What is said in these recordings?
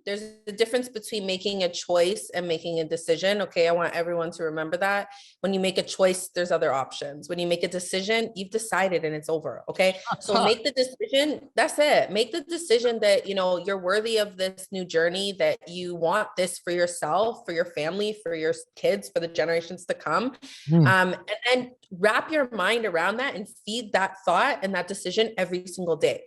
there's a difference between making a choice and making a decision. Okay, I want everyone to remember that. When you make a choice, there's other options. When you make a decision, you've decided and it's over. Okay, so make the decision. That's it. Make the decision that, you know, you're worthy of this new journey, that you want this for yourself, for your family, for your kids, for the generations to come. And then wrap your mind around that and feed that thought and that decision every single day.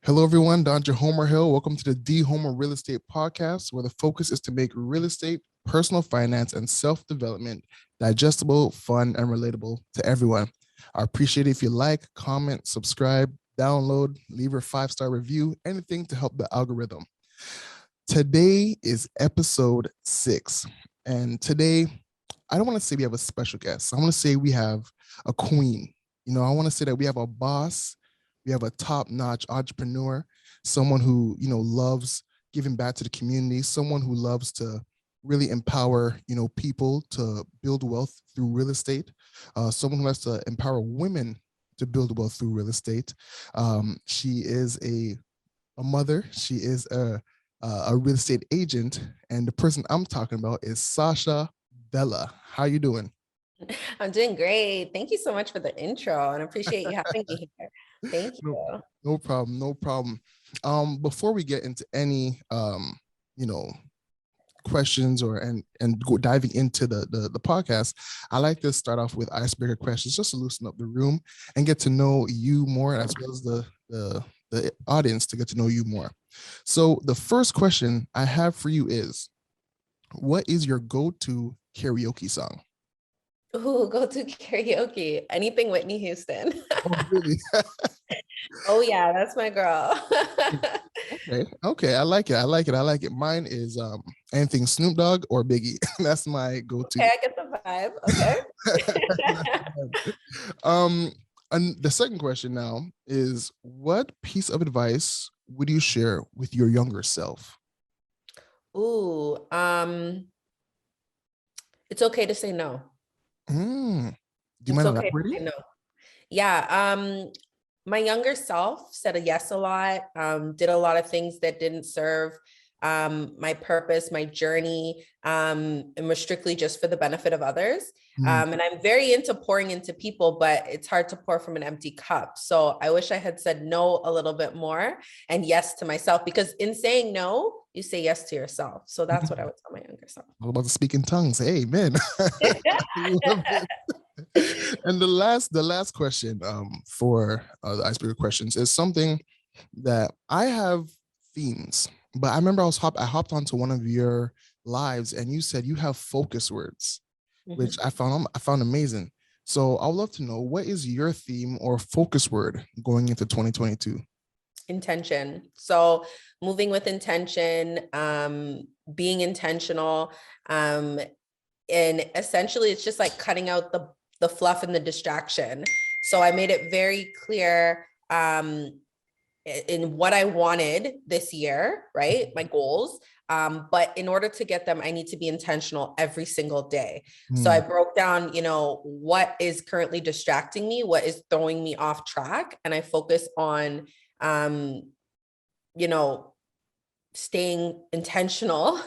Hello, everyone. Dondre Homer I. Welcome to the DHomerRealEstate podcast, where the focus is to make real estate, personal finance, and self-development digestible, fun, and relatable to everyone. I appreciate it if you like, comment, subscribe, download, leave a 5-star review, anything to help the algorithm. Today is episode 6. And today, I don't want to say we have a special guest. I want to say we have a queen. You know, I want to say that we have a boss. We have a top-notch entrepreneur, someone who, you know, loves giving back to the community, someone who loves to really empower, you know, people to build wealth through real estate, someone who has to empower women to build wealth through real estate. She is a mother. She is a real estate agent, and the person I'm talking about is SashaVella. How you doing? I'm doing great. Thank you so much for the intro, and I appreciate you having me here. Thank you. No problem. No problem. Before we get into any, you know, questions and go diving into the podcast, I like to start off with icebreaker questions just to loosen up the room and get to know you more, as well as the audience to get to know you more. So the first question I have for you is, what is your go-to karaoke song? Ooh, go to karaoke. Anything Whitney Houston. Oh, really? Oh yeah, that's my girl. Okay. I like it. Mine is anything Snoop Dogg or Biggie. That's my go-to. Okay, I get the vibe. Okay. And the second question now is, what piece of advice would you share with your younger self? Ooh, it's okay to say no. Do you It's mind okay elaborating? to say no. Yeah. My younger self said a yes a lot, did a lot of things that didn't serve my purpose, my journey, and was strictly just for the benefit of others. And I'm very into pouring into people, but it's hard to pour from an empty cup. So I wish I had said no a little bit more and yes to myself, because in saying no, you say yes to yourself. So that's what I would tell my younger self. All about to speak in tongues. Amen. And the last question for the icebreaker questions is something that I have themes, but I remember I hopped onto one of your lives and you said you have focus words, which I found amazing. So I would love to know, what is your theme or focus word going into 2022? Intention. So moving with intention, being intentional, and essentially it's just like cutting out the fluff and the distraction. So I made it very clear in what I wanted this year, right? My goals. But in order to get them, I need to be intentional every single day. So I broke down, you know, what is currently distracting me, what is throwing me off track. And I focus on, you know, staying intentional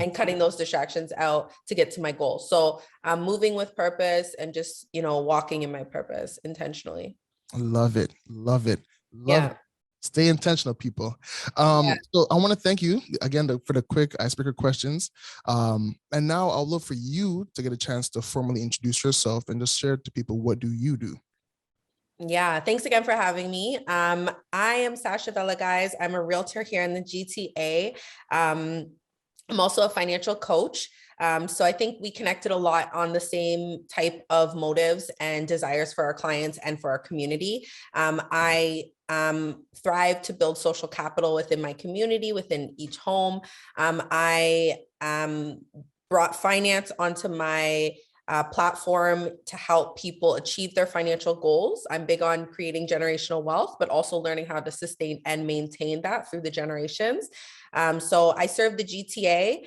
and cutting those distractions out to get to my goal. So I'm moving with purpose and just, you know, walking in my purpose intentionally. Love it. Stay intentional, people. So I want to thank you again for the quick icebreaker questions. And now I'll look for you to get a chance to formally introduce yourself and just share to people, what do you do? Yeah, thanks again for having me. I am SashaVella, guys. I'm a realtor here in the GTA. I'm also a financial coach. So I think we connected a lot on the same type of motives and desires for our clients and for our community. I thrive to build social capital within my community, within each home. I brought finance onto my platform to help people achieve their financial goals. I'm big on creating generational wealth, but also learning how to sustain and maintain that through the generations. So I serve the GTA.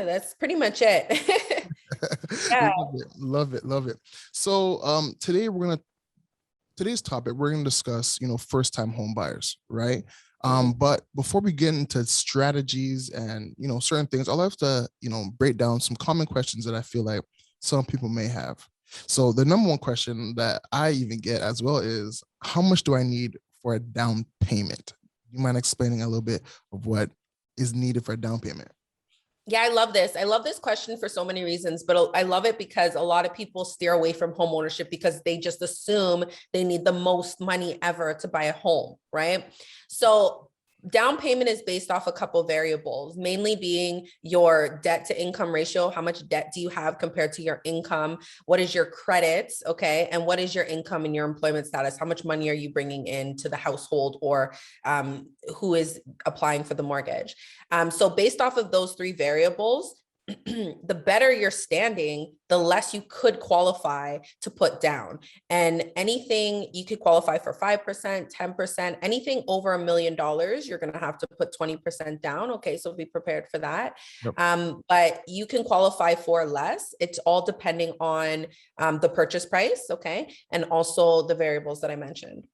That's pretty much it. Yeah. Love it, love it. So today's topic, we're gonna discuss, first-time home buyers, right? But before we get into strategies and certain things, I'll have to, break down some common questions that I feel like some people may have. So the number one question that I even get as well is, how much do I need for a down payment? You mind explaining a little bit of what is needed for a down payment? Yeah, I love this. I love this question for so many reasons, but I love it because a lot of people steer away from home ownership because they just assume they need the most money ever to buy a home, right? So down payment is based off a couple of variables, mainly being your debt to income ratio. How much debt do you have compared to your income? What is your credits? Okay. And what is your income and your employment status? How much money are you bringing into the household, or who is applying for the mortgage? So based off of those three variables, the better you're standing, the less you could qualify to put down. And anything you could qualify for 5%, 10%, anything over $1 million, you're going to have to put 20% down. Okay. So be prepared for that. Yep. But you can qualify for less. It's all depending on the purchase price. Okay. And also the variables that I mentioned.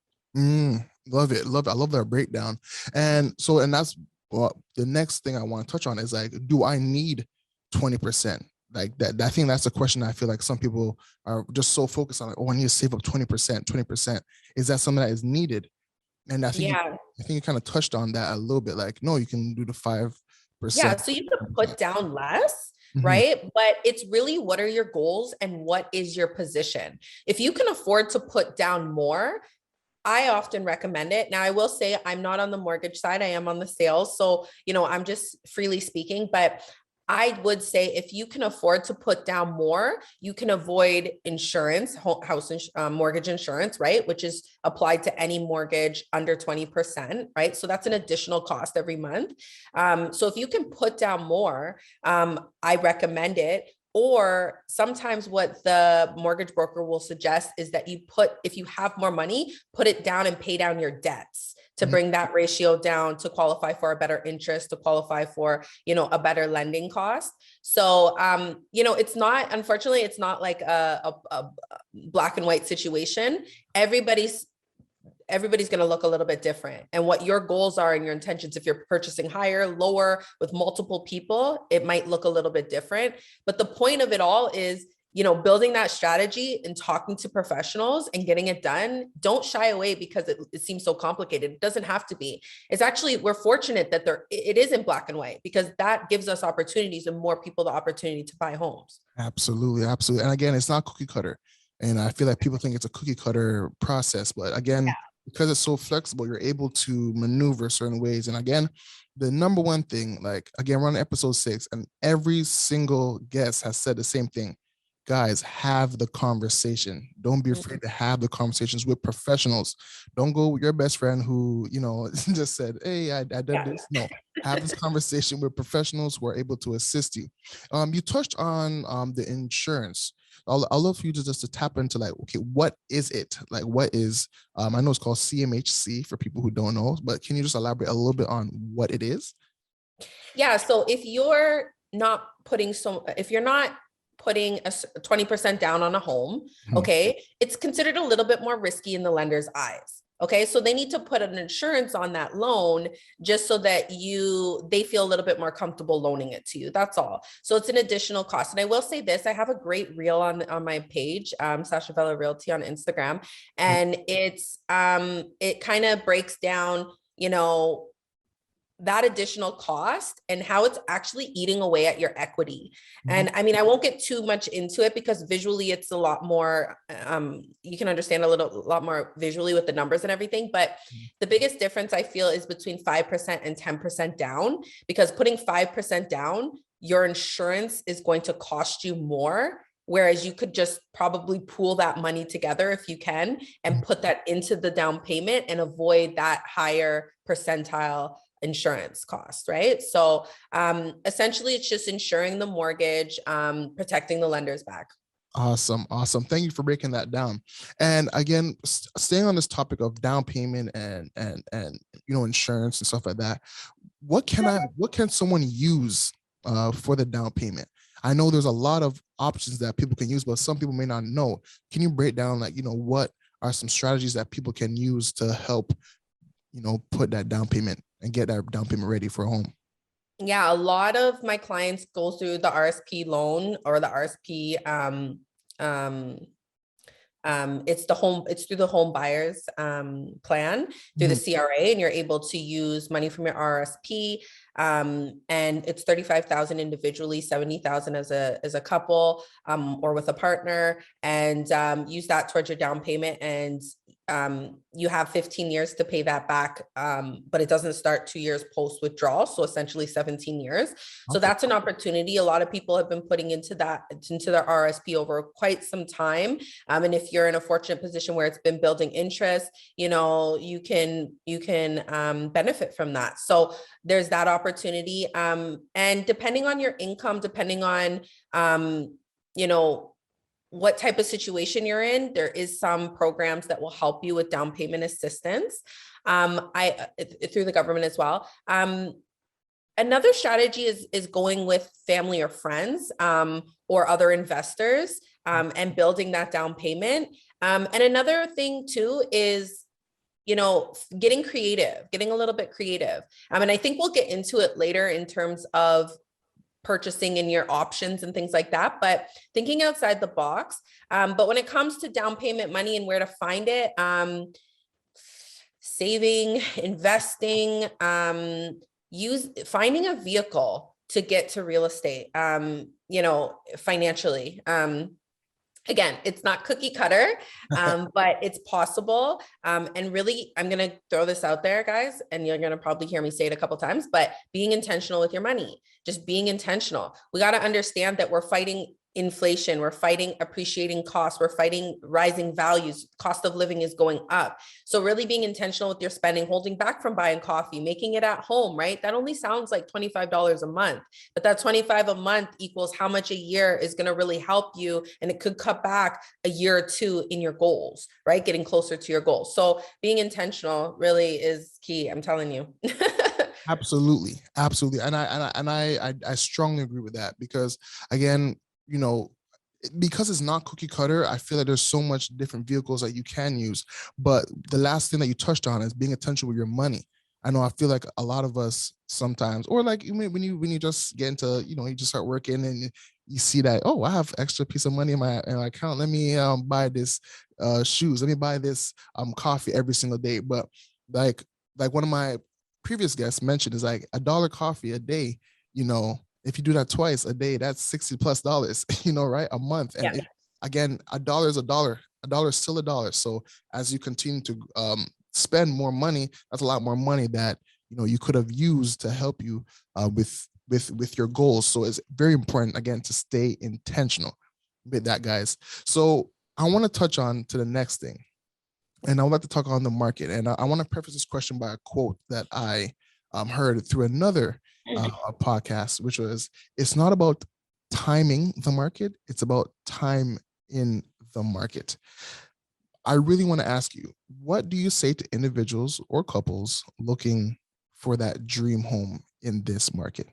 Love it. Love it. I love that breakdown. And that's the next thing I want to touch on is like, do I need 20%? Like that, I think that's a question I feel like some people are just so focused on, like, oh, I need to save up 20%. Is that something that is needed? And I think you kind of touched on that a little bit. Like, no, you can do the 5%. Yeah, so you could put down less, right? But it's really, what are your goals and what is your position? If you can afford to put down more, I often recommend it. Now, I will say I'm not on the mortgage side. I am on the sales. So, I'm just freely speaking, but I would say if you can afford to put down more, you can avoid insurance, mortgage insurance, right? Which is applied to any mortgage under 20%, right? So that's an additional cost every month. So if you can put down more, I recommend it. Or sometimes what the mortgage broker will suggest is that if you have more money, put it down and pay down your debts to bring that ratio down, to qualify for a better interest, to qualify for, a better lending cost. So, unfortunately, it's not like a black and white situation. Everybody's going to look a little bit different, and what your goals are and your intentions. If you're purchasing higher, lower, with multiple people, it might look a little bit different. But the point of it all is, building that strategy and talking to professionals and getting it done. Don't shy away because it seems so complicated. It doesn't have to be. It's actually, we're fortunate that it is in black and white, because that gives us opportunities and more people the opportunity to buy homes. Absolutely. Absolutely. And again, it's not cookie cutter. And I feel like people think it's a cookie cutter process, but again, because it's so flexible, you're able to maneuver certain ways. And again, the number one thing, like, again, we're on episode 6, and every single guest has said the same thing. Guys, have the conversation. Don't be afraid to have the conversations with professionals. Don't go with your best friend who, just said, hey, I did this. No, have this conversation with professionals who are able to assist you. You touched on the insurance. I'll love for you just to tap into, like, okay, what is it? Like, what is, I know it's called CMHC for people who don't know, but can you just elaborate a little bit on what it is? Yeah. So if you're not putting a 20% down on a home, okay, it's considered a little bit more risky in the lender's eyes. Okay, so they need to put an insurance on that loan just so that they feel a little bit more comfortable loaning it to you. That's all. So it's an additional cost. And I will say this, I have a great reel on my page, SashaVella Realty on Instagram. And it kind of breaks down, that additional cost and how it's actually eating away at your equity. And I mean, I won't get too much into it because visually it's a lot more, you can understand a lot more visually with the numbers and everything. But the biggest difference I feel is between 5% and 10% down, because putting 5% down, your insurance is going to cost you more. Whereas you could just probably pool that money together if you can and put that into the down payment and avoid that higher percentile insurance cost, right? So essentially it's just insuring the mortgage, protecting the lender's back. Awesome. Thank you for breaking that down. And again, staying on this topic of down payment and insurance and stuff like that, what can someone use for the down payment? I know there's a lot of options that people can use, but some people may not know. Can you break down, like, what are some strategies that people can use to help, put that down payment and get that down payment ready for a home? Yeah, a lot of my clients go through the RSP loan or the RSP. Um, it's through the home buyers plan through the CRA, and you're able to use money from your RSP. And it's 35,000 individually, 70,000 as a couple, or with a partner, and use that towards your down payment. And you have 15 years to pay that back, but it doesn't start 2 years post withdrawal. So essentially 17 years. So that's an opportunity. A lot of people have been putting into their RSP over quite some time. And if you're in a fortunate position where it's been building interest, you can benefit from that. So there's that opportunity. And depending on your income, depending on, what type of situation you're in, there is some programs that will help you with down payment assistance, through the government as well. Another strategy is going with family or friends, or other investors, and building that down payment. And another thing too is, getting creative, getting a little bit creative. And I think we'll get into it later in terms of purchasing and your options and things like that, but thinking outside the box. But when it comes to down payment money and where to find it, saving, investing, finding a vehicle to get to real estate, financially. Again, it's not cookie cutter, but it's possible. And really, I'm going to throw this out there, guys, and you're going to probably hear me say it a couple of times, but being intentional with your money, just being intentional. We got to understand that we're fighting inflation, we're fighting appreciating costs, we're fighting rising values, cost of living is going up. So really being intentional with your spending, holding back from buying coffee, making it at home, right? That only sounds like $25 a month, but that 25 a month equals how much a year is going to really help you. And it could cut back a year or two in your goals, right? Getting closer to your goals. So being intentional really is key. I'm telling you. Absolutely. Absolutely. And I strongly agree with that, because again, because it's not cookie cutter, I feel like there's so much different vehicles that you can use. But the last thing that you touched on is being intentional with your money. I know I feel like a lot of us sometimes, or like when you just get into, you just start working and you see that, oh, I have extra piece of money in my account. Let me buy this shoes. Let me buy this coffee every single day. But like one of my previous guests mentioned is like $1 coffee a day, if you do that twice a day, that's $60+, right? A month. And again, $1 is $1 is still $1. So as you continue to spend more money, that's a lot more money that, you could have used to help you with your goals. So it's very important, again, to stay intentional with that, guys. So I want to touch on to the next thing. And I would like to talk on the market. And I want to preface this question by a quote that I heard through another podcast, which was, it's not about timing the market, it's about time in the market. I really want to ask you, what do you say to individuals or couples looking for that dream home in this market?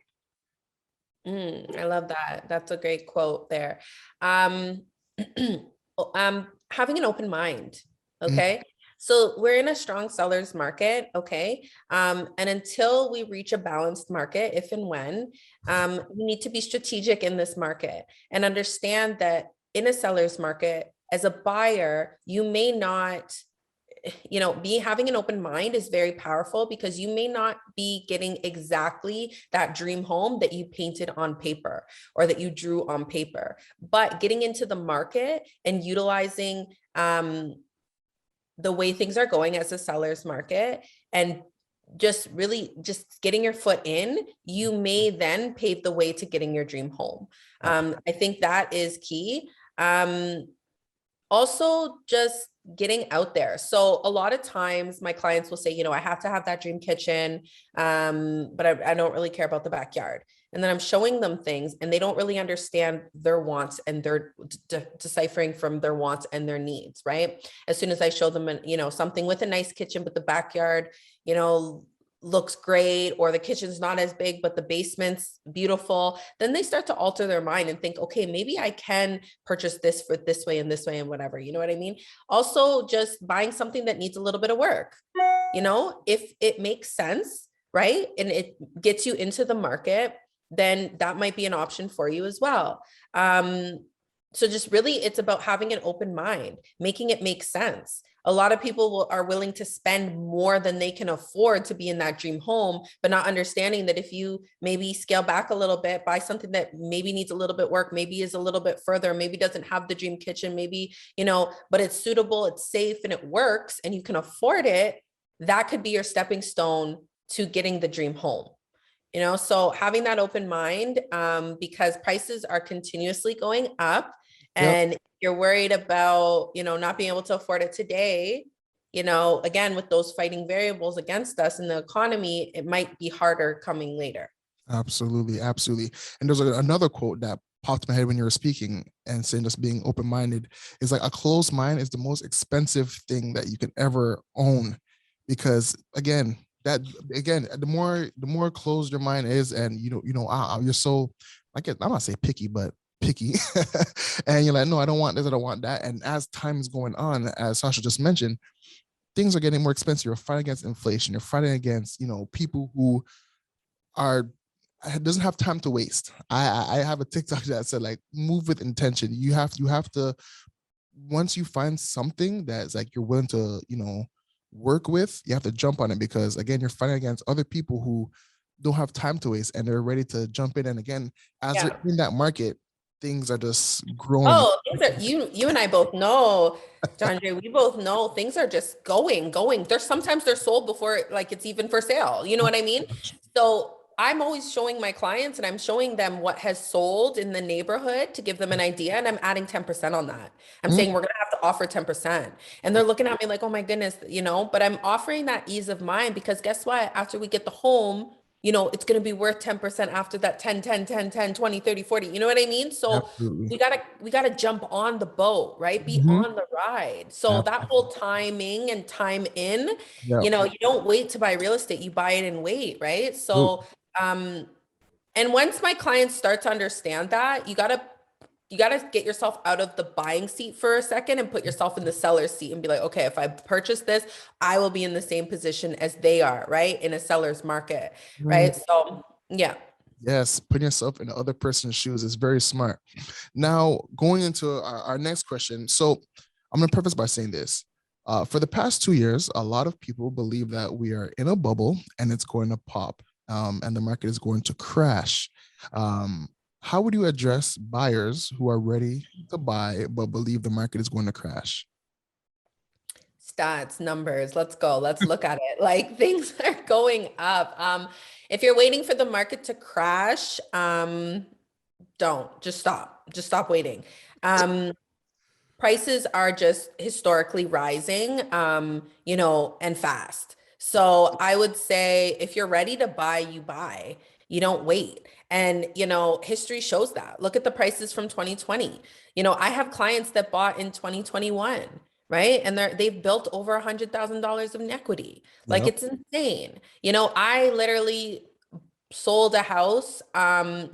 I love that. That's a great quote there. Having an open mind. Okay. So we're in a strong seller's market. Okay. And until we reach a balanced market, if and when, we need to be strategic in this market and understand that in a seller's market, as a buyer, you may not, having an open mind is very powerful, because you may not be getting exactly that dream home that you painted on paper or that you drew on paper, but getting into the market and utilizing, the way things are going as a seller's market, and just really just getting your foot in, you may then pave the way to getting your dream home. I think that is key. Also just getting out there. So a lot of times my clients will say, I have to have that dream kitchen, but I don't really care about the backyard. And then I'm showing them things and they don't really understand their wants, and they're deciphering from their wants and their needs, right? As soon as I show them, something with a nice kitchen, but the backyard, looks great, or the kitchen's not as big, but the basement's beautiful, then they start to alter their mind and think, okay, maybe I can purchase this for this way and whatever. You know what I mean? Also, just buying something that needs a little bit of work. If it makes sense, right? And it gets you into the market, then that might be an option for you as well. So just really, it's about having an open mind, making it make sense. A lot of people are willing to spend more than they can afford to be in that dream home, but not understanding that if you maybe scale back a little bit, buy something that maybe needs a little bit work, maybe is a little bit further, maybe doesn't have the dream kitchen, maybe, but it's suitable, it's safe, and it works, and you can afford it, that could be your stepping stone to getting the dream home. So having that open mind, because prices are continuously going up. And if you're worried about, not being able to afford it today, again, with those fighting variables against us in the economy, it might be harder coming later. Absolutely. Absolutely. And there's another quote that popped in my head when you were speaking and saying just being open-minded is like, a closed mind is the most expensive thing that you can ever own. Because again, the more closed your mind is, and you're so, I'm not saying picky, but picky, and you're like, no, I don't want this, I don't want that. And as time is going on, as Sasha just mentioned, things are getting more expensive. You're fighting against inflation. You're fighting against people who doesn't have time to waste. I have a TikTok that said, like, move with intention. You have to, once you find something that's like you're willing to work with, you have to jump on it, because again, you're fighting against other people who don't have time to waste and they're ready to jump in. And again, as they're in that market, things are just growing. Oh, you and I both know, Dondre, we both know things are just going. Sometimes they're sold before it's even for sale. You know what I mean? So I'm always showing my clients, and I'm showing them what has sold in the neighborhood to give them an idea. And I'm adding 10% on that. I'm saying we're going to have to offer 10%. And they're looking at me like, oh my goodness, but I'm offering that ease of mind, because guess what? After we get the home, it's going to be worth 10% after that 10, 10, 10, 10, 20, 30, 40. You know what I mean? So we gotta jump on the boat, right? Be on the ride. So that whole timing and time in, you don't wait to buy real estate, you buy it and wait, right? So, and once my clients start to understand that, you gotta get yourself out of the buying seat for a second and put yourself in the seller's seat and be like, okay, if I purchase this, I will be in the same position as they are, right? In a seller's market, right? So, yeah. Yes, putting yourself in the other person's shoes is very smart. Now, going into our next question. So I'm going to preface by saying this. For the past 2 years, a lot of people believe that we are in a bubble and it's going to pop, and the market is going to crash. How would you address buyers who are ready to buy but believe the market is going to crash? Stats, numbers, let's go. Let's look at it. Like, things are going up. If you're waiting for the market to crash, just stop waiting. Prices are just historically rising, and fast. So I would say if you're ready to buy, you buy. You don't wait. And, history shows that. Look at the prices from 2020. I have clients that bought in 2021, right? And they've built over $100,000 of equity. Like, it's insane. I literally sold a house. I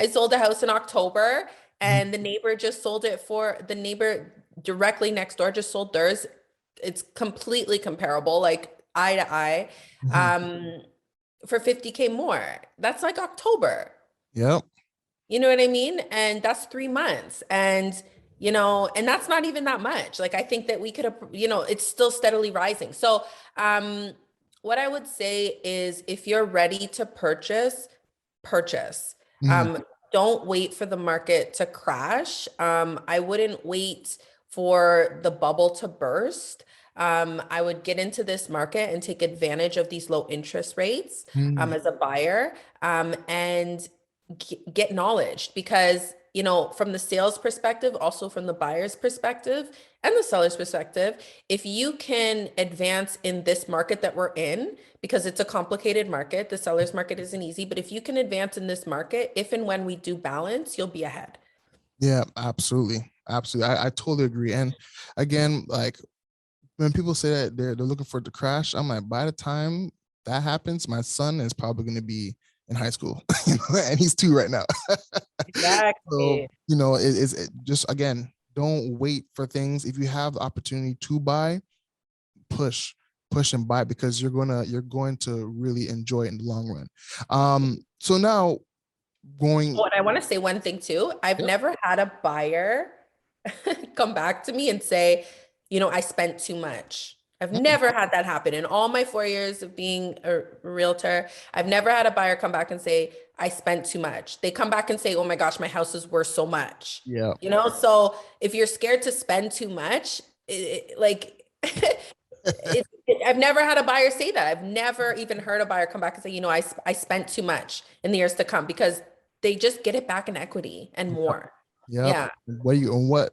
sold a house in October, and the neighbor directly next door just sold theirs. It's completely comparable, like eye to eye, for 50K more. That's like October. Yep. You know what I mean? And that's 3 months. And, and that's not even that much. Like, I think that we could have, it's still steadily rising. So, what I would say is, if you're ready to purchase. Don't wait for the market to crash. I wouldn't wait for the bubble to burst. I would get into this market and take advantage of these low interest rates as a buyer, and get knowledge, because, from the sales perspective, also from the buyer's perspective and the seller's perspective, if you can advance in this market that we're in, because it's a complicated market, the seller's market isn't easy, but if you can advance in this market, if and when we do balance, you'll be ahead. Yeah, absolutely. Absolutely. I totally agree. And again, like, when people say that they're looking for it to crash, I'm like, by the time that happens, my son is probably going to be in high school, and he's 2 right now. So, Exactly. it just, again, don't wait for things. If you have the opportunity to buy, push, push and buy, because you're going to really enjoy it in the long run. So now going, Oh, and I want to say one thing too. I've yep, never had a buyer come back to me and say, I spent too much. I've mm, never had that happen in all my 4 years of being a realtor. I've never had a buyer come back and say, I spent too much. They come back and say, oh my gosh, my house is worth so much. yeah, So if you're scared to spend too much, like I've never had a buyer say that. I've never even heard a buyer come back and say, I spent too much in the years to come, because they just get it back in equity and yep, more. yep. Yeah.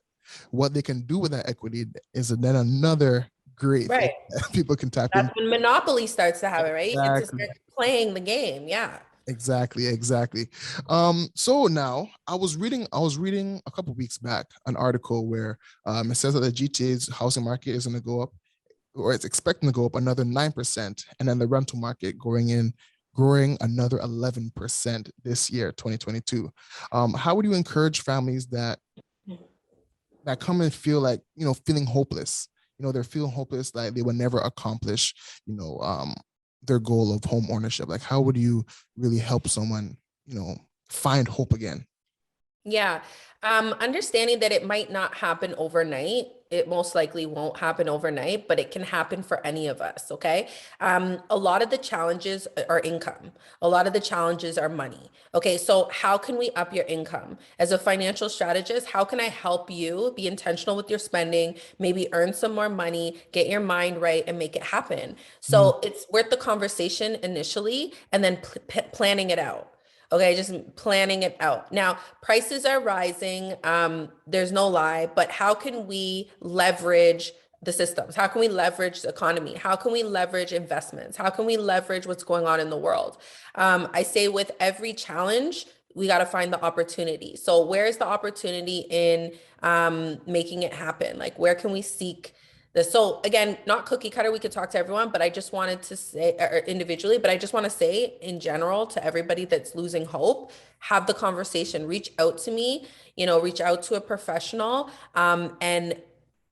What they can do with that equity is then another great thing Right. that people can tap in. That's when monopoly starts to happen, right? It's to Exactly. start playing the game. Yeah. Exactly. So now I was reading a couple weeks back an article where it says that the GTA's housing market is going to go up, or it's expecting to go up another 9%, and then the rental market growing another 11% this year, 2022. How would you encourage families that come and feel like, feeling hopeless? They're feeling hopeless, like they will never accomplish, you know, um, their goal of home ownership. Like, how would you really help someone, find hope again? Yeah. Understanding that it might not happen overnight. It most likely won't happen overnight, but it can happen for any of us. Okay. A lot of the challenges are income. A lot of the challenges are money. Okay. So how can we up your income? As a financial strategist, how can I help you be intentional with your spending, maybe earn some more money, get your mind right, and make it happen? Mm, So it's worth the conversation initially, and then planning it out. Okay, just planning it out. Now, prices are rising. There's no lie, but how can we leverage the systems? How can we leverage the economy? How can we leverage investments? How can we leverage what's going on in the world? I say with every challenge, we got to find the opportunity. So, where's the opportunity in making it happen? Like, where can we seek this? So again, not cookie cutter, we could talk to everyone, but I just wanted to say, or individually, but I just want to say in general to everybody that's losing hope, have the conversation, reach out to me, reach out to a professional, and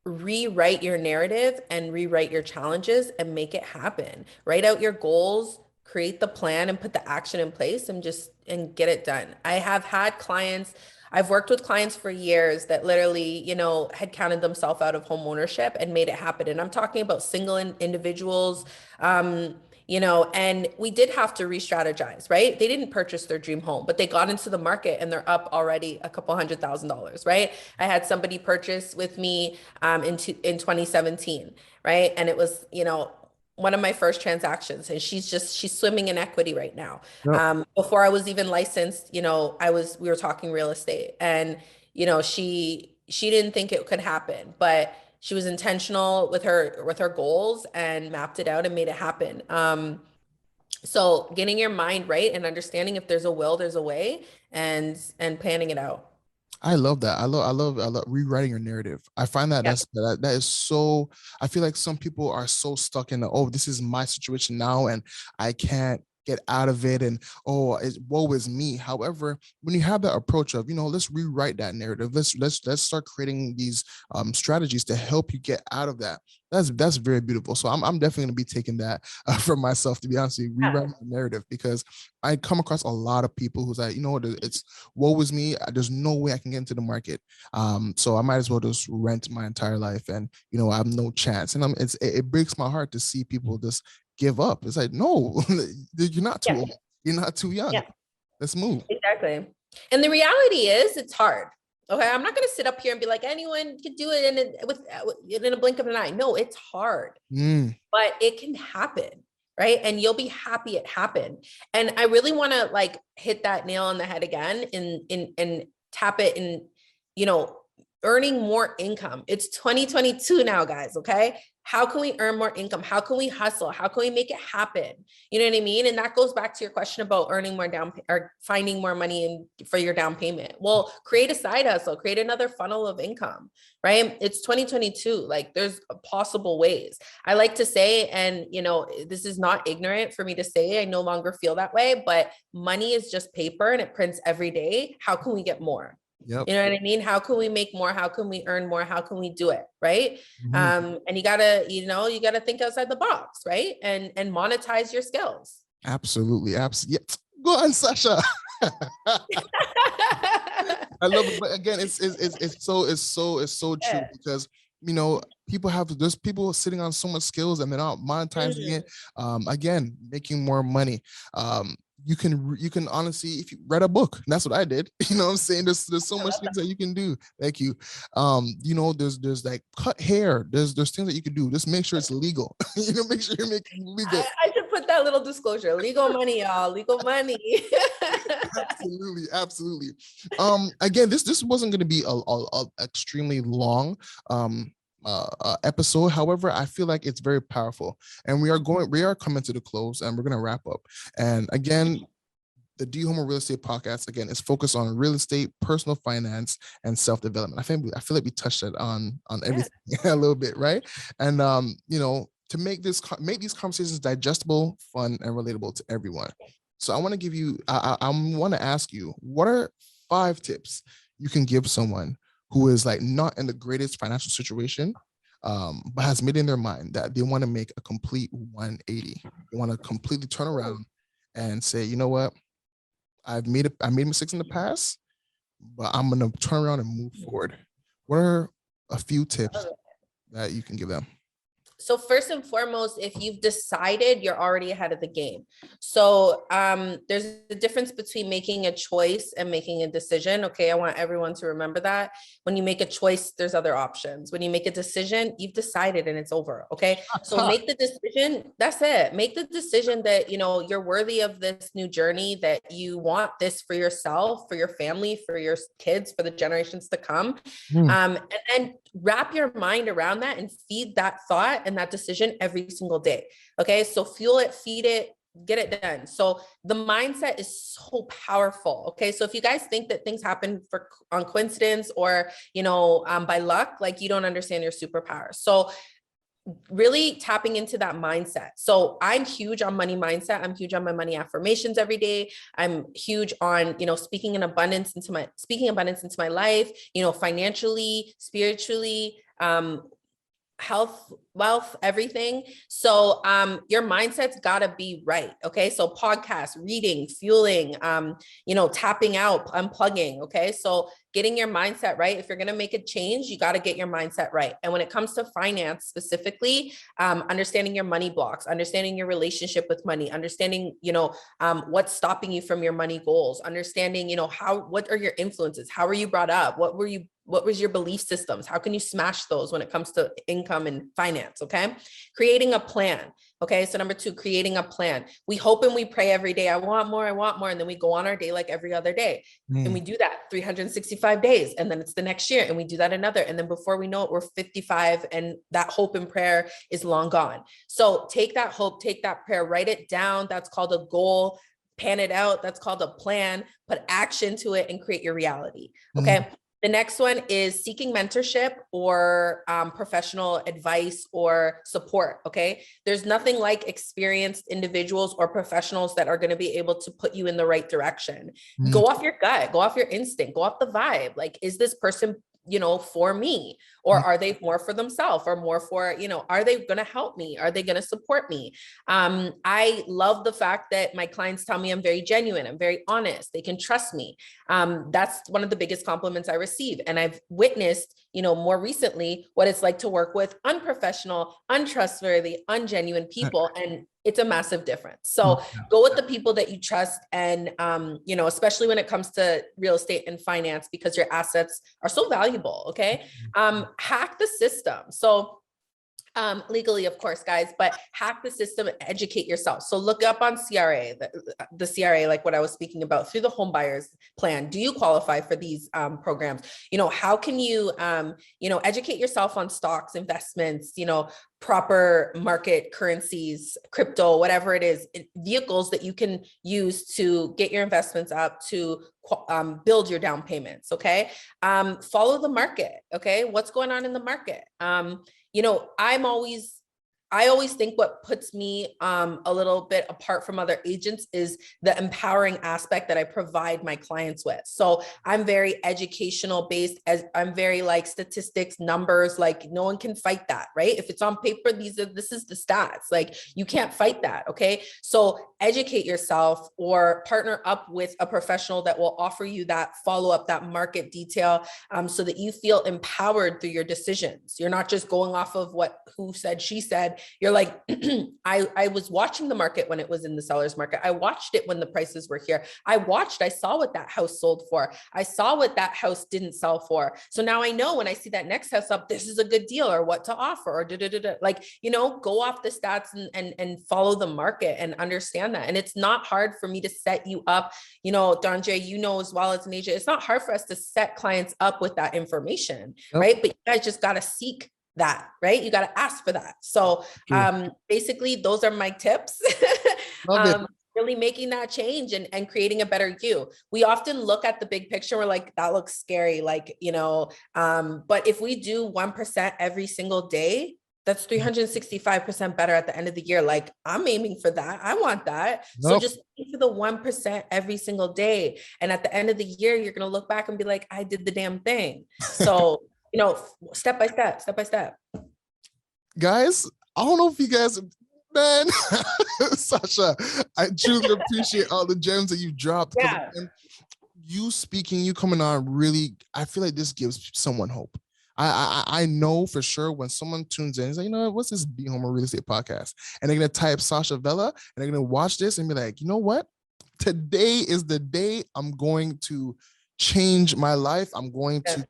rewrite your narrative and rewrite your challenges and make it happen. Write out your goals, create the plan, and put the action in place, and get it done. I have had clients, I've worked with clients for years that literally, had counted themselves out of home ownership and made it happen. And I'm talking about single individuals, and we did have to re-strategize, right? They didn't purchase their dream home, but they got into the market and they're up already a couple $100,000, right? I had somebody purchase with me in 2017, right? And it was, one of my first transactions, and she's swimming in equity right now. yep. Before I was even licensed, we were talking real estate, and she didn't think it could happen, but she was intentional with her goals and mapped it out and made it happen. So getting your mind right and understanding if there's a will, there's a way, and planning it out. I love that. I love rewriting your narrative. I find that Yeah. that is so. I feel like some people are so stuck in the, oh, this is my situation now, and I can't get out of it, and oh, woe is me. However, when you have that approach of, let's rewrite that narrative. Let's start creating these strategies to help you get out of that. That's very beautiful. So I'm definitely going to be taking that for myself, to be honest with you, Yeah. rewriting the narrative, because I come across a lot of people who's like, it's woe is me. There's no way I can get into the market. So I might as well just rent my entire life, and I have no chance. And it breaks my heart to see people just give up. It's like, no, you're not too Yeah. old. You're not too young. Yeah. Let's move. Exactly. And the reality is it's hard. Okay. I'm not going to sit up here and be like, anyone could do it in a blink of an eye. No, it's hard, Mm, but it can happen. Right. And you'll be happy it happened. And I really want to like hit that nail on the head again and tap it and, you know, earning more income. It's 2022 now, guys. Okay. How can we earn more income? How can we hustle? How can we make it happen? You know what I mean? And that goes back to your question about earning more or finding more money for your down payment. Well, create a side hustle, create another funnel of income, right? It's 2022. Like there's possible ways. I like to say, and this is not ignorant for me to say, I no longer feel that way, but money is just paper and it prints every day. How can we get more? Yep. You know what I mean? How can we make more? How can we earn more? How can we do it? Right. Mm-hmm. And you gotta think outside the box, right? And monetize your skills. Absolutely. Absolutely. Yeah. Go on, Sasha. I love it. But again, it's so true because there's people sitting on so much skills and they're not monetizing it. Again, making more money. You can honestly, if you read a book, and that's what I did. You know what I'm saying? There's so much things that you can do. Thank you. There's like cut hair. There's things that you can do. Just make sure it's legal. Make sure you're making legal. I should put that little disclosure. Legal money, y'all. Legal money. Absolutely. Again, this wasn't going to be a extremely long episode. However, I feel like it's very powerful, and we are coming to the close, and we're going to wrap up. And again, the DHomer Real Estate Podcast again is focused on real estate, personal finance, and self-development. I feel like we touched it on everything a little bit, right? And to make these conversations digestible, fun, and relatable to everyone. So I want to give you, I want to ask you, what are 5 tips you can give someone who is like not in the greatest financial situation, but has made in their mind that they want to make a complete 180. They want to completely turn around and say, you know what, I made mistakes in the past, but I'm going to turn around and move forward. What are a few tips that you can give them? So first and foremost, if you've decided, you're already ahead of the game. So there's a difference between making a choice and making a decision. Okay, I want everyone to remember that. When you make a choice, there's other options. When you make a decision, you've decided and it's over. Okay, so make the decision. That's it. Make the decision that you're worthy of this new journey, that you want this for yourself, for your family, for your kids, for the generations to come. And then wrap your mind around that and feed that thought and that decision every single day. Okay. So fuel it, feed it, get it done. So the mindset is so powerful. Okay. So if you guys think that things happen on coincidence or, by luck, like you don't understand your superpower. So really tapping into that mindset. So I'm huge on money mindset. I'm huge on my money affirmations every day. I'm huge on, speaking abundance into my life, financially, spiritually, health, wealth, everything. So your mindset's got to be right. Okay. So podcasts, reading, fueling, tapping out, unplugging. Okay. So getting your mindset right. If you're going to make a change, you got to get your mindset right. And when it comes to finance specifically, understanding your money blocks, understanding your relationship with money, understanding, what's stopping you from your money goals, understanding, what are your influences? How were you brought up? What was your belief systems? How can you smash those when it comes to income and finance? Okay. Creating a plan. Okay. So number 2, creating a plan. We hope and we pray every day. I want more. And then we go on our day like every other day. And we do that 365 days. And then it's the next year and we do that another. And then before we know it, we're 55 and that hope and prayer is long gone. So take that hope, take that prayer, write it down. That's called a goal. Pan it out. That's called a plan. Put action to it and create your reality. Okay. The next one is seeking mentorship or professional advice or support. Okay. There's nothing like experienced individuals or professionals that are going to be able to put you in the right direction. Go off your gut, go off your instinct, go off the vibe. Like, is this person, for me, or are they more for themselves or more for, are they going to help me? Are they going to support me? I love the fact that my clients tell me I'm very genuine. I'm very honest. They can trust me. That's one of the biggest compliments I receive. And I've witnessed, more recently what it's like to work with unprofessional, untrustworthy, ungenuine people. And it's a massive difference. So go with the people that you trust. And, especially when it comes to real estate and finance, because your assets are so valuable. Okay. Hack the system. So Legally, of course, guys, but hack the system, educate yourself. So look up on CRA, the CRA, like what I was speaking about through the home buyers plan. Do you qualify for these programs? How can you, educate yourself on stocks, investments, proper market currencies, crypto, whatever it is, vehicles that you can use to get your investments up, to build your down payments. Okay. Follow the market. Okay. What's going on in the market? I always think what puts me a little bit apart from other agents is the empowering aspect that I provide my clients with. So I'm very educational based, as I'm very like statistics, numbers, like no one can fight that, right? If it's on paper, this is the stats, like you can't fight that. Okay. So educate yourself or partner up with a professional that will offer you that follow-up, that market detail, so that you feel empowered through your decisions. You're not just going off of who said, she said. You're like, I was watching the market when it was in the seller's market. I watched it when the prices were here. I saw what that house sold for. I saw what that house didn't sell for. So now I know when I see that next house up, this is a good deal or what to offer or like, go off the stats and follow the market and understand that. And it's not hard for me to set you up, Dondre, as well as an agent, it's not hard for us to set clients up with that information, right? But you guys just got to seek that, right? You got to ask for that. So basically those are my tips. Really making that change and creating a better you. We often look at the big picture. We're like, that looks scary. Like, but if we do 1% every single day, that's 365% better at the end of the year. Like I'm aiming for that. I want that. So just aim for the 1% every single day. And at the end of the year, you're going to look back and be like, I did the damn thing. So step by step. Guys, I don't know if you guys, man, Sasha, I truly appreciate all the gems that you dropped. Yeah. You speaking, you coming on, really, I feel like this gives someone hope. I know for sure when someone tunes in, it's like, what's this DHomer Real Estate podcast? And they're going to type SashaVella and they're going to watch this and be like, you know what? Today is the day I'm going to change my life. I'm going to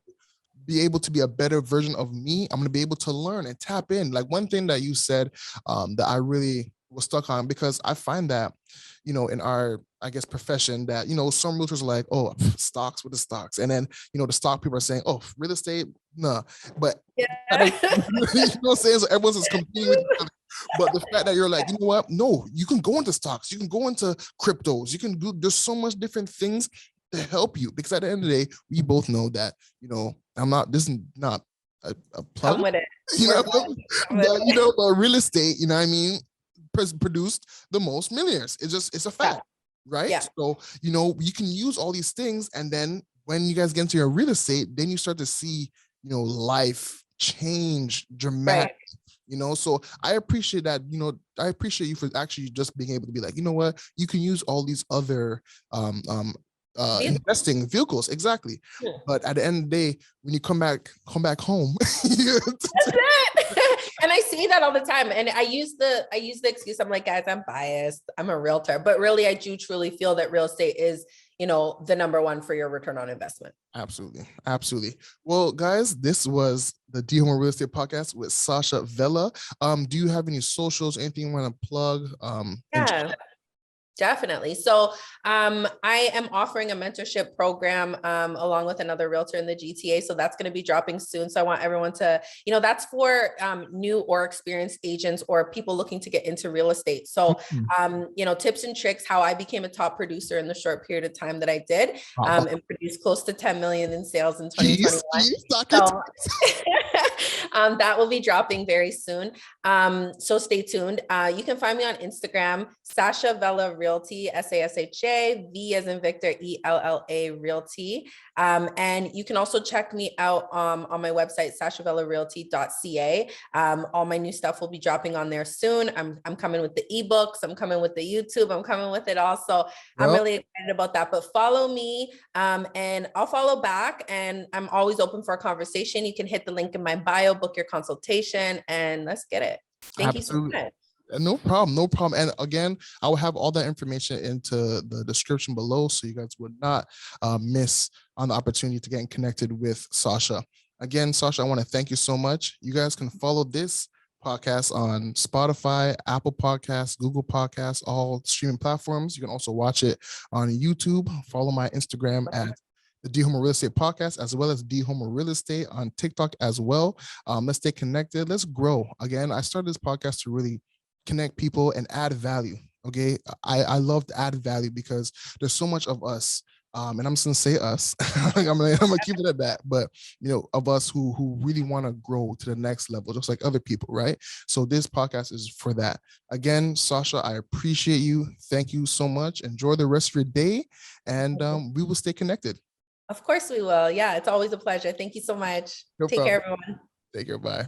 be able to be a better version of me. I'm going to be able to learn and tap in. Like one thing that you said that I really was stuck on, because I find that, in our, I guess, profession that, some realtors are like, oh, stocks with the stocks. And then, the stock people are saying, oh, real estate, no. But, you know what I'm saying? So everyone's just competing with each other. But the fact that you're like, you know what? No, you can go into stocks. You can go into cryptos. You can do, there's so much different things to help you, because at the end of the day, we both know that, this is not a plug, with it. But real estate, produced the most millionaires. It's a fact, right? Yeah. So, you can use all these things. And then when you guys get into your real estate, then you start to see, life change dramatically. Right. So I appreciate that, I appreciate you for actually just being able to be like, you know what, you can use all these other, investing vehicles. Exactly. Yeah. But at the end of the day, when you come back home, that's it. And I see that all the time. And I use the excuse. I'm like, guys, I'm biased. I'm a realtor, but really I do truly feel that real estate is, the number one for your return on investment. Absolutely. Absolutely. Well, guys, this was the DHomer Real Estate podcast with SashaVella. Do you have any socials, anything you want to plug? Definitely. So I am offering a mentorship program along with another realtor in the GTA. So that's going to be dropping soon. So I want everyone to, that's for new or experienced agents or people looking to get into real estate. So, tips and tricks, how I became a top producer in the short period of time that I did and produced close to 10 million in sales in 2021. That will be dropping very soon. So stay tuned. You can find me on Instagram, SashaVella Realty, SASHA, V as in Victor, ELLA Realty. And you can also check me out on my website, SashaVellaRealty.ca. All my new stuff will be dropping on there soon. I'm coming with the ebooks. I'm coming with the YouTube. I'm coming with it all. So I'm really excited about that. But follow me and I'll follow back. And I'm always open for a conversation. You can hit the link in my bio, book your consultation, and let's get it. Thank you so much. No problem. And again, I will have all that information into the description below, so you guys would not miss on the opportunity to get connected with Sasha. Again, Sasha, I want to thank you so much. You guys can follow this podcast on Spotify, Apple Podcasts, Google Podcasts, all streaming platforms. You can also watch it on YouTube. Follow my Instagram at the DHomer Real Estate Podcast, as well as DHomer Real Estate on TikTok as well. Let's stay connected. Let's grow. Again, I started this podcast to really connect people and add value. Okay. I love to add value because there's so much of us. And I'm just gonna say us. I'm gonna keep it at that. But of us who really want to grow to the next level, just like other people, right? So this podcast is for that. Again, Sasha, I appreciate you. Thank you so much. Enjoy the rest of your day, and we will stay connected. Of course we will. Yeah, it's always a pleasure. Thank you so much. No Take problem. care, everyone. Take care. Bye.